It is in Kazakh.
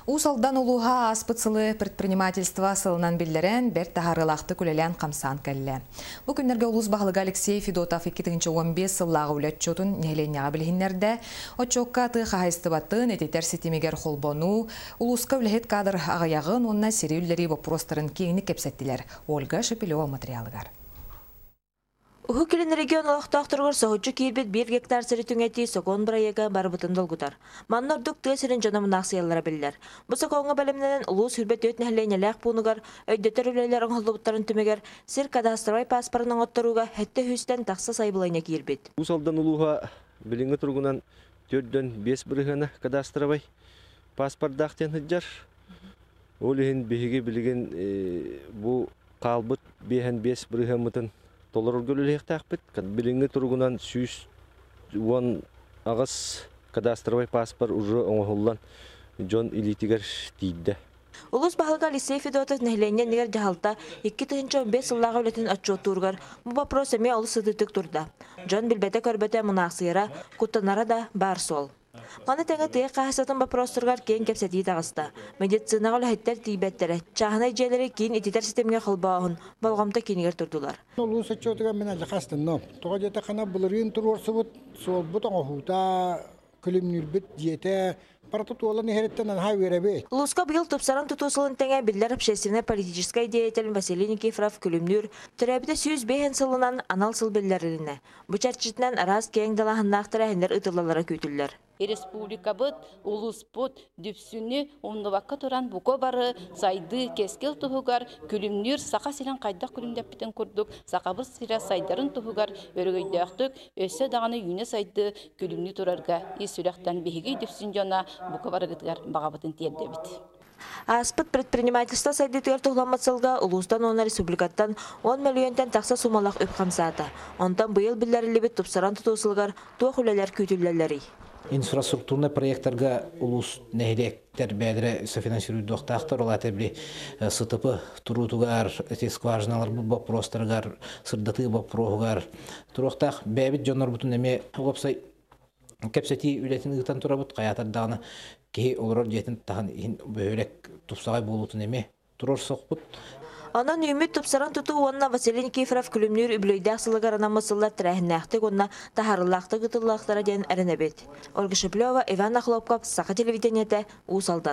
Усалдан улуға аспыцылы предпринимательство сылынан биллерен бер тахарылақты күлелен қамсан кәлі. Бұл күннерге улус бағылығы Алексей Федотов 2015 сыллағы үлетчотын нехленяға білгенлерді, отчокка тыға хайстыбаттын ететер сетемегер холбону, улуска үлехет кадр ағаяғын онына сереулері бопростарын кейіні кепсеттілер. Ольга Шепелева материалығар. Уху келін регион олықтақтырғыр соғытчы кейбет 1 гектар сірі түңеті соғын бірайыға барбытын долгутар. Маннордық түйесірін жанамын ақсиялары білілер. Бұл соғынға бәлімнен ұлу сүрбет өтін әлейнеләқ бұнығар, өйдетер үлелер ұңғылдыбыттарын түмегер, сір кадастырвай паспарының оттаруға әтті хүстен тақса сайбылайна кейірбет. Усалдан ұлуға біліңі тұрғынан 4-5 бірігіні кадастырвай паспардақтен хүджар. Ол ең бейге білген бұл қалбыт 5 бірігімітін Толар өлгөлелек тақпет, біліңі тұрғынан сүйіс уан ағыз кадастровай паспор ұжы оңғылан жон илитігер дейді. Улус бағылға Алексей Федотов нәхленен негер жағалта 2015 сыллаға өлетін отчоттурғар. Бұл вопрос әме олы сыдытық тұрда. Жон білбәті көрбәті мұнақсыйра, құттанара да бар сол. Қаны тәңі түйе қағысатын бапростырғар кейін кәпсәтейі тағыста. Медицинаға өләхеттер тейбәттері, чағынай жайлары кейін ететер системге қылбағын, болғамта кейінігер тұрдылар. Улус отчотыға мен әлі қастынны. Тоға жеті қана бұлырын тұрғырсы бұд, сол бұд оңғута, күлімнір бүд жеті, Улуска быйыл тупсаран тутусылын тәңе биллер общественно-политическая деятель Василий Никифоров күлімнүр түрәбіде 105 сылынан анал сыл биллеріліне. Бұ чарчытынан араз кең далағыннақтыра әндер ұтылалары көтілдер. Республика бұд, улус бұд, дүпсүні, оңнываққа тұран бұко бары, сайды, кескел тұхығар, күлімнүр, сақа сирен қайдақ күлімдеп бітін күрдік, сақабыр сирен сайдарын тұхығар, өрігейді ақтық, өсі дағаны үйіне сайды, күлімні тұрарға, ес-сүректен бейгей дүпсүн жона, бұко бары ғытығар бағабытын тердебіт. Аспыт предпринимательство сайдетер тұғламатсылға ұлыстан оны республикаттан 10 миллионтен тақса сумалақ өп қамсаты. Онтан бұйыл білдәрілі бет тұпсаран тұтысылғар туақ үлелер көтілелері. Инфраструктурный проекттарға улус нәйректер бәдірі софинансируйды оқтақтар, ол әтәбілі сытыпы тұрутуғар, скважиналар бұл бапростырғар, сырдаты бапроғығар. Тұруқтақ бәбіт жонар бұтын әме олапсай кәпсәті үлетін ұғытан тұра бұт, қаятардағыны кей олар жетін тағын бөлек тұпсағай болуытын әме тұрор соқ бұт. Анан үміт тұпсаран тұту онына Василий Никифоров күлімнер үблейді ақсылығар анамысылар тірәхінәқтік онына тахарылақты ғытыллақтара ден әрінәбет. Ольга Шеплева, Иван Охлопков, Сақа телевидениеті, Усалдан.